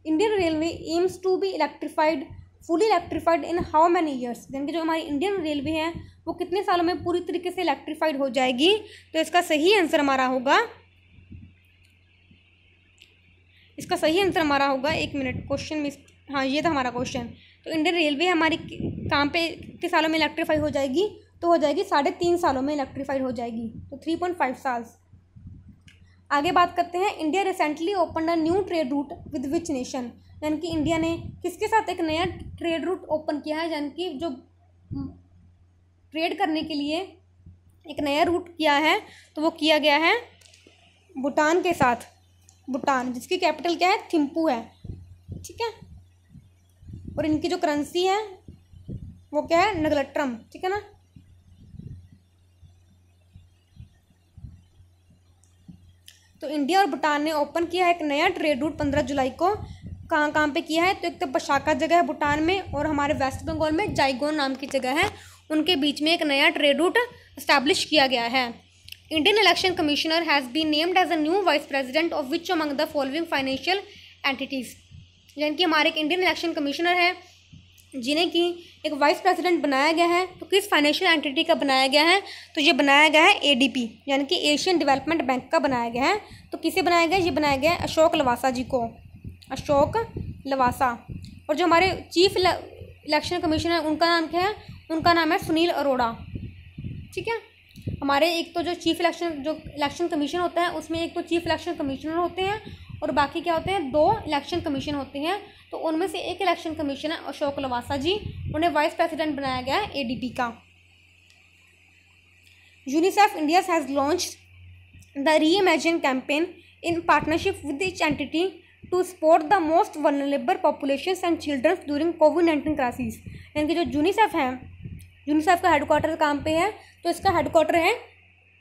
Indian railway aims to be electrified fully electrified in how many years. यानी कि जो हमारी इंडियन रेलवे है वो कितने सालों में पूरी तरीके से इलेक्ट्रीफाइड हो जाएगी? तो इसका सही आंसर हमारा होगा, इसका सही आंसर हमारा होगा, एक मिनट क्वेश्चन मिस, हाँ ये था हमारा क्वेश्चन। तो इंडियन रेलवे हमारी कहाँ पे कितने सालों में इलेक्ट्रीफाई हो जाएगी? तो हो जाएगी 3.5 सालों में इलेक्ट्रीफाइड हो जाएगी, तो 3.5 साल। आगे बात करते हैं, India recently open a new trade route with which nation. यानी कि इंडिया ने किसके साथ एक नया ट्रेड रूट ओपन किया है? यानी कि जो ट्रेड करने के लिए एक नया रूट किया है तो वो किया गया है भूटान के साथ। भूटान जिसकी कैपिटल क्या है? थिम्पू है, ठीक है। और इनकी जो करेंसी है वो क्या है? नगलट्रम, ठीक है ना। तो इंडिया और भूटान ने ओपन किया है एक नया ट्रेड रूट 15 जुलाई को। कहाँ कहाँ पे किया है? तो एक तो पशाका जगह है भूटान में, और हमारे वेस्ट बंगाल में जाइगोन नाम की जगह है, उनके बीच में एक नया ट्रेड रूट इस्टेब्लिश किया गया है। Indian election commissioner has been named as a new vice president of which among the following financial entities. यानी कि हमारे एक इंडियन इलेक्शन कमिश्नर है जिन्हें कि एक वाइस प्रेसिडेंट बनाया गया है। तो किस फाइनेंशियल एंटिटी का बनाया गया है? तो ये बनाया गया है एडीपी, यानी कि एशियन डेवलपमेंट बैंक का बनाया गया है। तो किसे बनाया गया? ये बनाया गया है अशोक लवासा जी को, अशोक लवासा। और जो हमारे चीफ इलेक्शन कमिश्नर है उनका नाम क्या है? उनका नाम है सुनील अरोड़ा, ठीक है। हमारे एक तो जो इलेक्शन कमीशन होता है उसमें एक तो चीफ इलेक्शन कमिश्नर होते हैं और बाकी क्या होते हैं? 2 इलेक्शन कमीशन होते हैं। तो उनमें से एक इलेक्शन कमीशन है अशोक लवासा जी, उन्हें वाइस प्रेसिडेंट बनाया गया है एडीपी का। UNICEF India has launched the reimagine campaign in partnership with each entity to support the most vulnerable populations and childrens during कोविड-19 क्राइसिस। यानी कि जो यूनिसेफ है, यूनिसेफ का हेडक्वार्टर कहाँ पे है? तो इसका हेडक्वार्टर है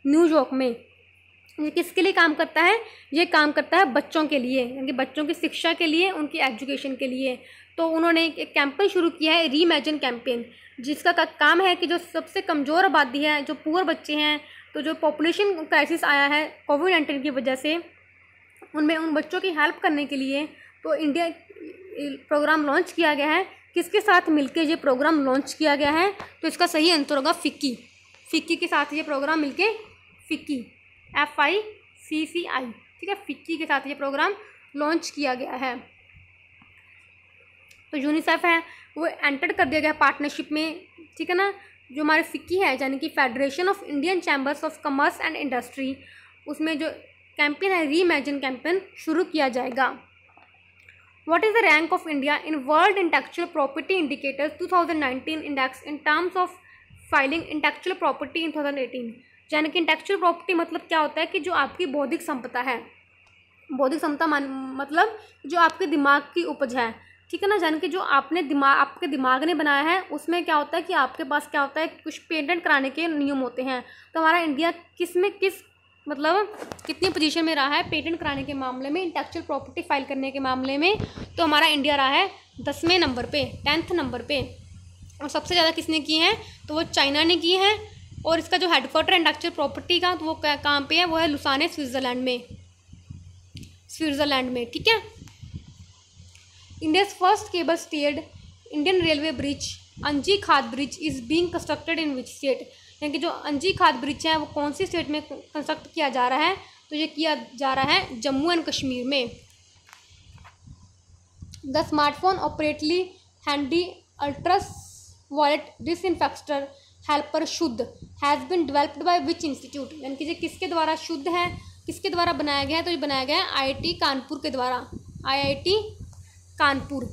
न्यूयॉर्क में। ये किसके लिए काम करता है? ये काम करता है बच्चों के लिए, यानी बच्चों की शिक्षा के लिए, उनकी एजुकेशन के लिए। तो उन्होंने एक कैंपेन शुरू किया है रीइमेजिन कैंपेन, जिसका काम है कि जो सबसे कमज़ोर आबादी है, जो पुअर बच्चे हैं, तो जो पॉपुलेशन क्राइसिस आया है कोविड-19 की वजह से, उनमें उन बच्चों की हेल्प करने के लिए तो इंडिया प्रोग्राम लॉन्च किया गया है। किसके साथ मिलके ये प्रोग्राम लॉन्च किया गया है? तो इसका सही आंसर होगा फिक्की। फिक्की के साथ ये प्रोग्राम मिलके, फिक्की FICCI, ठीक है, फिक्की के साथ ये प्रोग्राम लॉन्च किया गया है। तो यूनिसेफ है वो एंटर कर दिया गया पार्टनरशिप में, ठीक है ना। जो हमारे फिक्की है यानी कि federation of Indian chambers of commerce and industry, उसमें जो कैंपेन है रीइमेजिन कैंपेन शुरू किया जाएगा। What is the rank of India in world intellectual property indicators 2019 index in terms of filing intellectual property in 2018। यानी कि इंटेलेक्चुअल प्रॉपर्टी मतलब क्या होता है? कि जो आपकी बौद्धिक संपदा है, बौद्धिक संपदा मतलब जो आपके दिमाग की उपज है, ठीक है ना। यानी कि जो आपके दिमाग ने बनाया है उसमें क्या होता है कि आपके पास क्या होता है? कुछ पेटेंट कराने के नियम होते हैं। तो हमारा इंडिया मतलब कितनी पोजीशन में रहा है पेटेंट कराने के मामले में, इंटेलेक्चुअल प्रॉपर्टी फाइल करने के मामले में? तो हमारा इंडिया रहा है 10वें नंबर पे, 10th नंबर पे। और सबसे ज़्यादा किसने की है? तो वो चाइना ने की है। और इसका जो हेडक्वार्टर इंटेलेक्चुअल प्रॉपर्टी का, तो वो कहाँ पे है? वो है लुसाने, स्विट्ज़रलैंड में, ठीक है। India's first cable stared Indian railway bridge अंजी खाद bridge is being constructed in which state. यानी कि जो अंजी खाद ब्रिज है वो कौन सी स्टेट में कंस्ट्रक्ट किया जा रहा है? तो ये किया जा रहा है जम्मू एंड कश्मीर में। The smartphone operated handy ultraviolet disinfector helper Shuddh has been developed by which institute. यानी कि ये किसके द्वारा शुद्ध है, किसके द्वारा बनाया गया है? तो ये बनाया गया है IIT कानपुर के द्वारा, IIT कानपुर,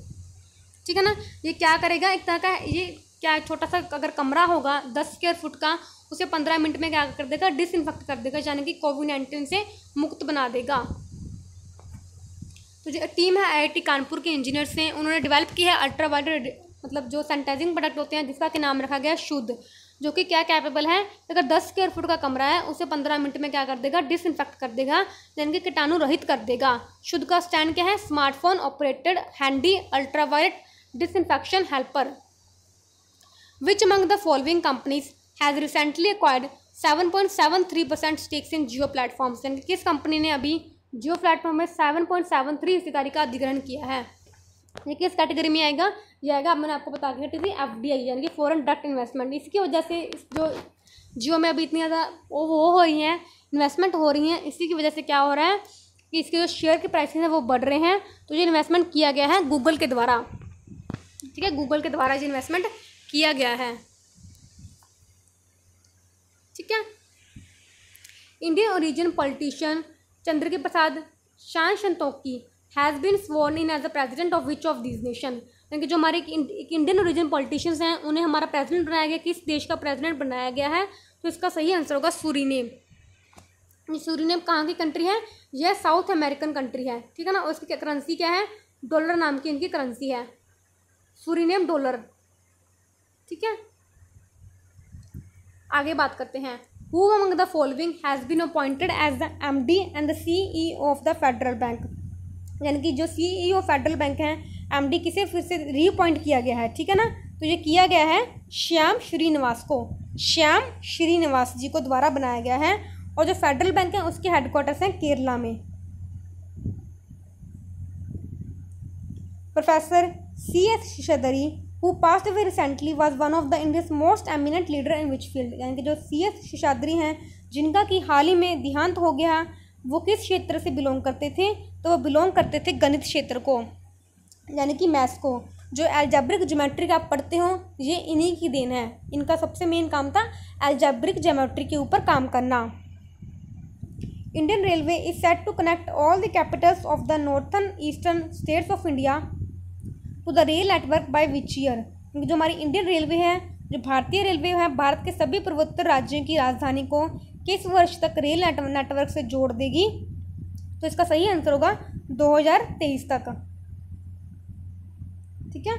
ठीक है ना। ये क्या करेगा? एक तरह का ये क्या छोटा सा अगर कमरा होगा 10 स्क्वायर फुट का, उसे 15 मिनट में क्या कर देगा? डिसइंफेक्ट कर देगा, यानी कि कोविड-19 से मुक्त बना देगा। तो जो टीम है IIT कानपुर के इंजीनियर्स हैं, उन्होंने डेवलप किया है अल्ट्रा वायलेट मतलब जो सैनिटाइजिंग प्रोडक्ट होते हैं जिसका कि नाम रखा गया शुद्ध। जो कि क्या कैपेबल है, अगर 10 स्क्वायर फुट का कमरा है उसे 15 मिनट में क्या कर देगा, डिसइंफेक्ट कर देगा, यानी कि कीटाणु रहित कर देगा। शुद्ध का स्टैंड क्या है, smartphone operated handy ultraviolet disinfection helper. Which among the following companies has recently acquired 7.73% stakes in Jio platforms, यानी कि किस कंपनी ने अभी जियो प्लेटफॉर्म में 7.73 हिस्सेदारी का अधिग्रहण किया है। ये किस कैटेगरी में आएगा, ये आएगा, अब मैंने आपको बता दिया थी FDI यानी कि फॉरेन डायरेक्ट इन्वेस्टमेंट। इसकी वजह से जो जियो में अभी इतनी ज़्यादा वो हो रही हैं, इन्वेस्टमेंट हो रही हैं, इसी की वजह से क्या हो रहा है कि इसके जो शेयर के प्राइसेस हैं वो बढ़ रहे हैं। तो ये इन्वेस्टमेंट किया गया है गूगल के द्वारा, ठीक है, गूगल के द्वारा ये इन्वेस्टमेंट किया गया है, ठीक है। Indian origin politician Chandrika Prasad Chan Santokhi has been sworn in as the president of which of this nation, यानी कि जो हमारे एक इंडियन ओरिजिन पॉलिटिशियंस हैं उन्हें हमारा प्रेसिडेंट बनाया गया, किस देश का प्रेसिडेंट बनाया गया है, तो इसका सही आंसर होगा सूरीनेम। सूरीनेम कहाँ की कंट्री है, यह साउथ अमेरिकन कंट्री है, ठीक है ना। और इसकी करेंसी क्या है, डॉलर नाम की इनकी करेंसी है, सूरीनेम डॉलर, ठीक है। आगे बात करते हैं, Who among the following has been appointed as the MD and the CEO of the Federal Bank, यानी कि जो CEO फेडरल बैंक हैं, MD किसे फिर से रीअपॉइंट किया गया है, ठीक है ना। तो ये किया गया है श्याम श्रीनिवास को, श्याम श्रीनिवास जी को द्वारा बनाया गया है। और जो फेडरल बैंक है उसके हेडक्वार्टर्स हैं केरला में। Professor CS Seshadri who passed away recently was one of the India's most eminent leader in which field, यानी कि जो CS शेषाद्री हैं जिनका कि हाल ही में देहांत हो गया, वो किस क्षेत्र से बिलोंग करते थे, तो वो बिलोंग करते थे गणित क्षेत्र को, यानी कि मैथ्स को। जो एल्जेब्रिक ज्योमेट्री आप पढ़ते हो ये इन्हीं की देन है, इनका सबसे मेन काम था एल्जेब्रिक ज्योमेट्री के ऊपर काम करना। Indian railway is set to connect all the capitals of the northern eastern states of India to the rail network by which year, जो हमारी इंडियन रेलवे है, जो भारतीय रेलवे है, भारत के सभी पूर्वोत्तर राज्यों की राजधानी को किस वर्ष तक रेल नेटवर्क से जोड़ देगी, तो इसका सही आंसर होगा 2023 तक, ठीक है।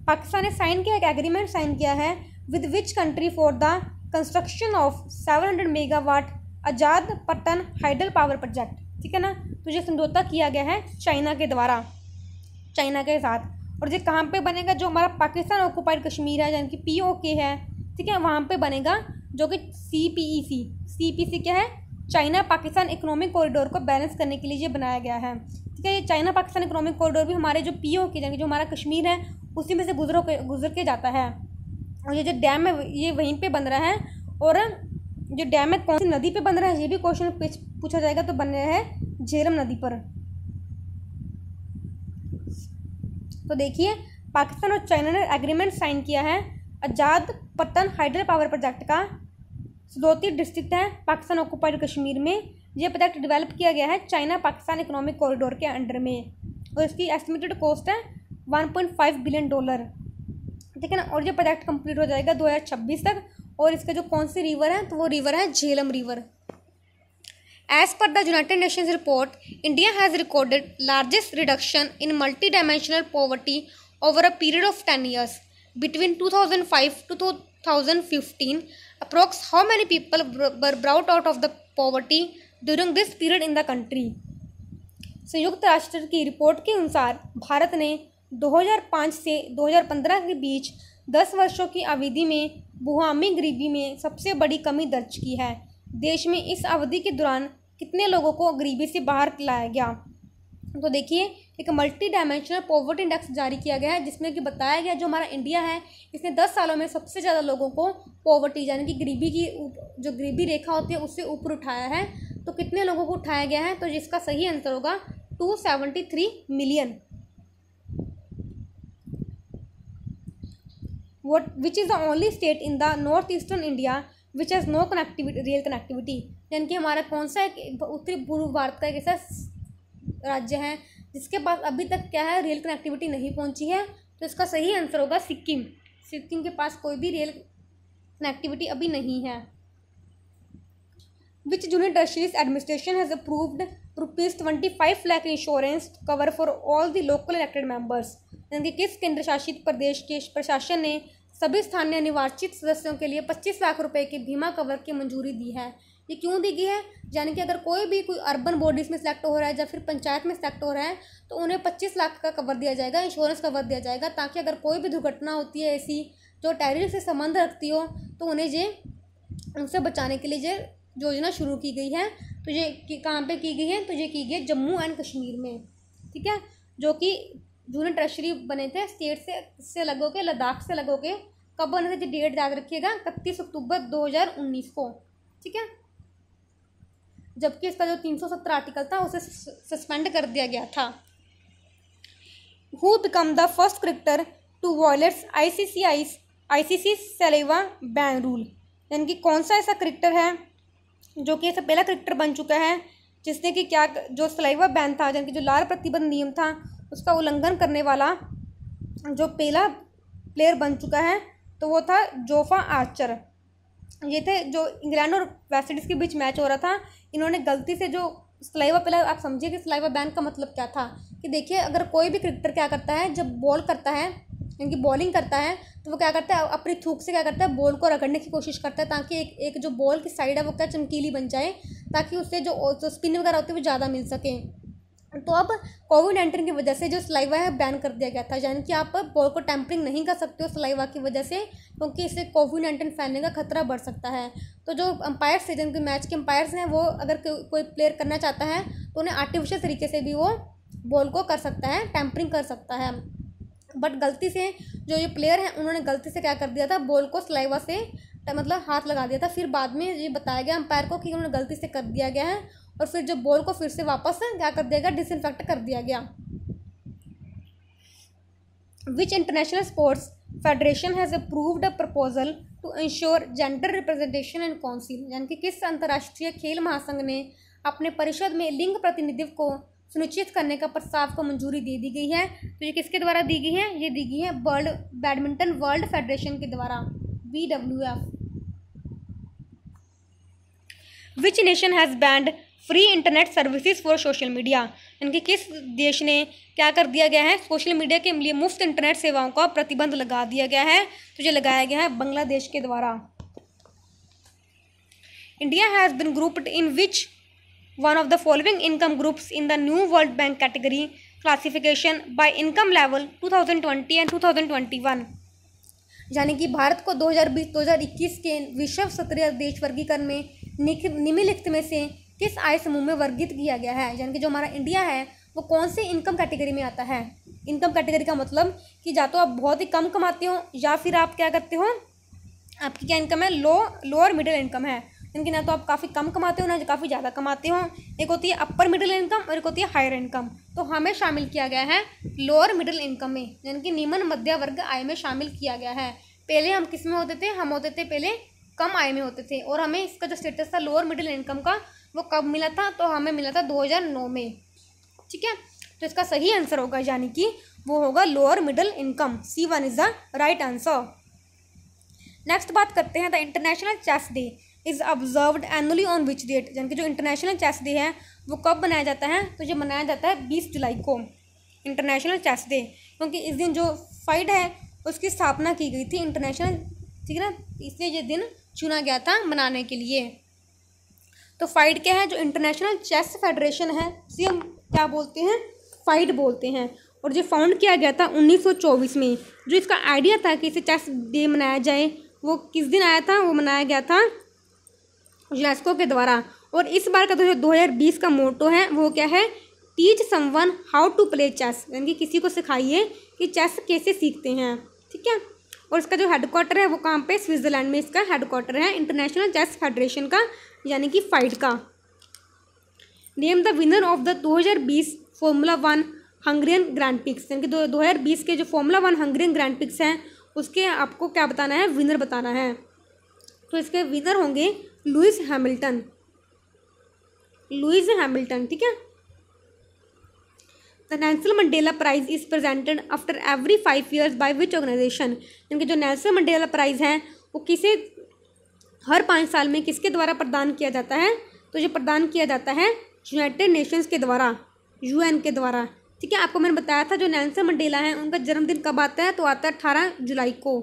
पाकिस्तान ने साइन किया, एक एग्रीमेंट साइन किया है with which country for the construction of 700 megawatt Azad Pattan hydel power project, ठीक है ना। तो ये समझौता किया गया है चाइना के द्वारा, चाइना के साथ। और ये कहाँ पे बनेगा, जो हमारा पाकिस्तान ऑक्युपाइड कश्मीर है यानी कि POK है, ठीक है, वहाँ पे बनेगा, जो कि CPEC क्या है, चाइना पाकिस्तान इकोनॉमिक कॉरिडोर को बैलेंस करने के लिए ये बनाया गया है, ठीक है। ये चाइना पाकिस्तान इकोनॉमिक कॉरिडोर भी हमारे जो POK यानी कि जो हमारा कश्मीर है उसी में से गुजर के जाता है। और ये जो डैम है ये वहीं पे बन रहा है, और जो डैम है कौन सी नदी पे बन रहा है ये भी क्वेश्चन पूछा जाएगा, तो बन रहा है झेलम नदी पर। तो देखिए पाकिस्तान और चाइना ने एग्रीमेंट साइन किया है आजाद पट्टन हाइडल पावर प्रोजेक्ट का। सदोती डिस्ट्रिक्ट है पाकिस्तान ऑक्युपाइड कश्मीर में, यह प्रोजेक्ट डेवलप किया गया है चाइना पाकिस्तान इकोनॉमिक कॉरिडोर के अंडर में, और इसकी एस्टिमेटेड कॉस्ट है $1.5 बिलियन, ठीक है ना। और ये प्रोजेक्ट कंप्लीट हो जाएगा 2026 तक। और इसका जो कौन सी रिवर है, तो वो रिवर है Jhelum river. As per the United Nations report, India has recorded largest reduction in multidimensional poverty over a period of 10 years. Between 2005 to 2015, approx how many people were brought out of the poverty during this period in the country? संयुक्त राष्ट्र की report के अनुसार भारत ने 2005 से 2015 के बीच 10 वर्षों की अवधि में भूमि गरीबी में सबसे बड़ी कमी दर्ज की है। देश में इस अवधि के दौरान कितने लोगों को गरीबी से बाहर लाया गया, तो देखिए एक मल्टी डायमेंशनल पॉवर्टी इंडेक्स जारी किया गया है, जिसमें कि बताया गया जो हमारा इंडिया है इसने 10 सालों में सबसे ज़्यादा लोगों को पॉवर्टी यानी कि गरीबी की जो गरीबी रेखा होती है उससे ऊपर उठाया है। तो कितने लोगों को उठाया गया है, तो जिसका सही आंसर होगा 273 million. Which is the only state in the north eastern India which has no connectivity real connectivity, यानी कि हमारा कौन सा एक उत्तरी पूर्व भारत का एक ऐसा राज्य है जिसके पास अभी तक क्या है रियल कनेक्टिविटी नहीं पहुंची है, तो इसका सही आंसर होगा सिक्किम। सिक्किम के पास कोई भी रियल कनेक्टिविटी अभी नहीं है। विच union territories administration has approved ₹25 lakh insurance cover for all the local elected members, यानी कि किस केंद्र शासित प्रदेश के प्रशासन ने सभी स्थानीय निर्वाचित सदस्यों के लिए 25 लाख रुपए के बीमा कवर की मंजूरी दी है। ये क्यों दी गई है? यानी कि अगर कोई अर्बन बॉडीज़ में सेलेक्ट हो रहा है या फिर पंचायत में सेलेक्ट हो रहा है तो उन्हें 25 लाख का कवर दिया जाएगा, इंश्योरेंस कवर दिया जाएगा, ताकि अगर कोई भी दुर्घटना होती है ऐसी जो टेररिज्म से संबंध रखती हो तो उन्हें ये उनसे बचाने के लिए ये योजना शुरू की गई है। तो ये कहाँ पे की गई है? तो ये की गई है जम्मू एंड कश्मीर में, ठीक है, जो कि यूनियन टेरिटरी बने थे स्टेट से लगो के, लद्दाख से लगो के। कब बने थे? डेट याद रखिएगा, 31 अक्टूबर 2019 को, ठीक है। जबकि इसका जो 370 आर्टिकल था उसे सस्पेंड कर दिया गया था। Who become the first cricketer to violate ICC saliva ban rule, यानी कि कौन सा ऐसा क्रिकेटर है जो कि ऐसा पहला क्रिकेटर बन चुका है जिसने कि क्या जो सलाइवा बैन था, यानी कि जो लाल प्रतिबंध नियम था उसका उल्लंघन करने वाला जो पहला प्लेयर बन चुका है, तो वो था जोफा आर्चर। ये थे जो इंग्लैंड और वेस्ट इंडीज़ के बीच मैच हो रहा था, इन्होंने गलती से जो सलाइवा, पहले आप समझिए कि सलाइवा बैन का मतलब क्या था। कि देखिए अगर कोई भी क्रिकेटर क्या करता है, जब बॉल करता है यानी कि बॉलिंग करता है तो वो क्या करता है, अपनी थूक से क्या करता है, बॉल को रगड़ने की कोशिश करता है, ताकि एक जो बॉल की साइड है वो क्या चमकीली बन जाए, ताकि उससे जो स्पिन वगैरह होती है वो ज़्यादा मिल सके। तो अब कोविड-19 की वजह से जो सलाइवा है बैन कर दिया गया था, यानी कि आप बॉल को टैंपरिंग नहीं कर सकते हो सलाइवा की वजह से, क्योंकि इससे कोविड-19 फैलने का खतरा बढ़ सकता है। तो जो अंपायर्स थे, जिनके मैच के अंपायर्स हैं, वो अगर कोई प्लेयर करना चाहता है तो उन्हें आर्टिफिशियल तरीके से भी वो बॉल को कर सकता है, टैंपरिंग कर सकता है। बट गलती से जो ये प्लेयर हैं उन्होंने गलती से क्या कर दिया था, बॉल को सलाइवा से मतलब हाथ लगा दिया था। फिर बाद में ये बताया गया अंपायर को कि उन्होंने गलती से कर दिया गया है, और फिर जब बॉल को फिर से वापस क्या कर दिया गया, डिसइंफेक्ट कर दिया गया। Which international sports federation has approved a proposal to ensure gender representation in council, यानी कि किस अंतर्राष्ट्रीय खेल महासंघ ने अपने परिषद में लिंग प्रतिनिधित्व को सुनिश्चित करने का प्रस्ताव को मंजूरी दे दी गई है। तो ये किसके द्वारा दी गई है? ये दी गई है बैडमिंटन वर्ल्ड फेडरेशन के द्वारा, BWF। Which nation has band free internet services for social media, यानी कि किस देश ने क्या कर दिया गया है, सोशल मीडिया के लिए मुफ्त इंटरनेट सेवाओं का प्रतिबंध लगा दिया गया है। तो ये लगाया गया है बांग्लादेश के द्वारा। India has bin grouped in which one of the following income groups in the new world bank category classification bye income level 2020 and 2021, यानी कि भारत को 2020-2021 के विश्व स्तरीय देश वर्गीकरण में निम्नलिखित में से किस आय समूह में वर्गीकृत किया गया है। यानी कि जो हमारा इंडिया है वो कौन से इनकम कैटेगरी में आता है। इनकम कैटेगरी का मतलब कि या तो आप बहुत ही कम कमाते हो या फिर आप क्या करते हो, आपकी क्या इनकम है, लोअर मिडिल इनकम है, यानी कि ना तो आप काफ़ी कम कमाते हो ना काफ़ी ज़्यादा कमाते हो। एक होती है अपर मिडिल इनकम और एक होती है हायर इनकम। तो हमें शामिल किया गया है लोअर मिडिल इनकम में, यानी कि निम्न मध्य वर्ग आय में शामिल किया गया है। पहले हम किस में होते थे, हम होते थे पहले कम आय में होते थे, और हमें इसका जो स्टेटस था लोअर मिडिल इनकम का वो कब मिला था, तो हमें मिला था 2009 में, ठीक है। तो इसका सही आंसर होगा, यानी कि वो होगा lower middle income. C1 is the right answer. Next बात करते हैं, the international chess day is observed annually on which date, यानी कि जो इंटरनेशनल चेस डे है वो कब मनाया जाता है, तो ये मनाया जाता है 20 जुलाई को, इंटरनेशनल चेस डे, क्योंकि इस दिन जो फाइड है उसकी स्थापना की गई थी इंटरनेशनल, ठीक है ना, इसलिए ये दिन चुना गया था मनाने के लिए। तो फाइड क्या है, जो इंटरनेशनल चेस फेडरेशन है उसे हम क्या बोलते हैं, फाइड बोलते हैं, और जो फाउंड किया गया था 1924 में। जो इसका आइडिया था कि इसे चेस डे मनाया जाए वो किस दिन आया था, वो मनाया गया था यूनेस्को के द्वारा। और इस बार का जो 2020 का मोटो है वो क्या है, teach someone how to play chess, यानी कि किसी को सिखाइए कि चेस कैसे सीखते हैं, ठीक है। और इसका जो हेडक्वार्टर है वो कहाँ पे, स्विट्ज़रलैंड में इसका हेडक्वार्टर है इंटरनेशनल चेस फेडरेशन का, यानी कि फाइड का। Name the winner of the 2020 formula 1 Hungarian grand pics, यानी कि 2020 के जो फॉर्मूला 1 हंगरियन ग्रैंड पिक्स हैं उसके आपको क्या बताना है, विनर बताना है। तो इसके विनर होंगे लुइस हैमिल्टन, ठीक है। The Nelson Mandela prize is presented after every 5 years by which organisation, यानी कि जो नेल्सन मंडेला प्राइज़ है वो किसे हर 5 साल में किसके द्वारा प्रदान किया जाता है, तो ये प्रदान किया जाता है यूनाइटेड नेशंस के द्वारा, UN के द्वारा, ठीक है। आपको मैंने बताया था जो नेल्सन मंडेला है उनका जन्मदिन कब आता है, तो आता है 18 जुलाई को,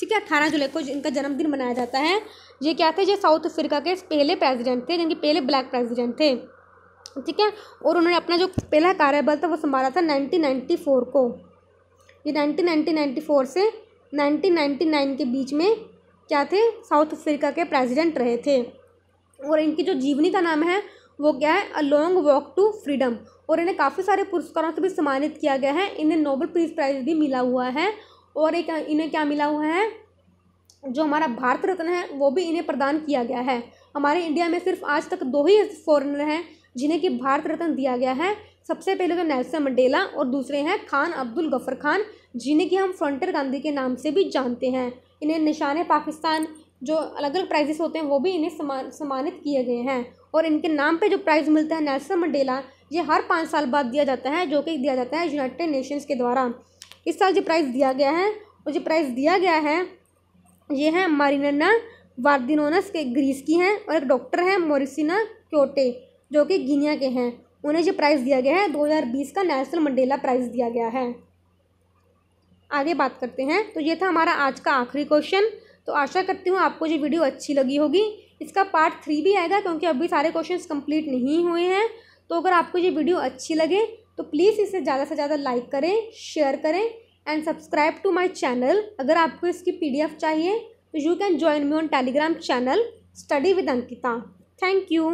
ठीक है। 18 जुलाई को इनका जन्मदिन मनाया जाता है। ये क्या थे, ये साउथ अफ्रीका के पहले प्रेसिडेंट थे, जिनके पहले ब्लैक प्रेसिडेंट थे, ठीक है। और उन्होंने अपना जो पहला कार्यकाल था वो संभाला था 1994 को। ये 1994 से 1999 के बीच में क्या थे, साउथ अफ्रीका के प्रेसिडेंट रहे थे। और इनकी जो जीवनी का नाम है वो क्या है, a long walk to freedom. और इन्हें काफ़ी सारे पुरस्कारों से भी सम्मानित किया गया है। इन्हें नोबेल पीस प्राइज़ भी मिला हुआ है। और एक इन्हें क्या मिला हुआ है, जो हमारा भारत रत्न है वो भी इन्हें प्रदान किया गया है। हमारे इंडिया में सिर्फ आज तक 2 ही फॉरेनर हैं जिन्हें कि भारत रत्न दिया गया है। सबसे पहले तो नेल्सन मंडेला और दूसरे हैं खान अब्दुल गफर खान, जिन्हें कि हम फ्रंटियर गांधी के नाम से भी जानते हैं। इन्हें निशान पाकिस्तान, जो अलग अलग प्राइजेस होते हैं वो भी इन्हें सम्मानित किए गए हैं। और इनके नाम पे जो प्राइज़ मिलता है नेल्सन मंडेला, ये हर 5 साल बाद दिया जाता है, जो कि दिया जाता है यूनाइटेड नेशंस के द्वारा। इस साल जो प्राइज़ दिया गया है, और जो प्राइज़ दिया गया है ये है मारिना वार्दिनोनस के ग्रीस की हैं, और एक डॉक्टर हैं मोरिसिना क्योटे जो कि गिनिया के हैं। उन्हें जो प्राइज़ दिया गया है 2020 का नेल्सन मंडेला प्राइज़ दिया गया है। आगे बात करते हैं। तो ये था हमारा आज का आखिरी क्वेश्चन। तो आशा करती हूँ आपको ये वीडियो अच्छी लगी होगी। इसका पार्ट 3 भी आएगा, क्योंकि अभी सारे क्वेश्चंस कंप्लीट नहीं हुए हैं। तो अगर आपको ये वीडियो अच्छी लगे तो प्लीज़ इसे ज़्यादा से ज़्यादा लाइक करें, शेयर करें and subscribe to my channel. अगर आपको इसकी PDF चाहिए तो you can join me on Telegram channel study with Ankita. Thank you.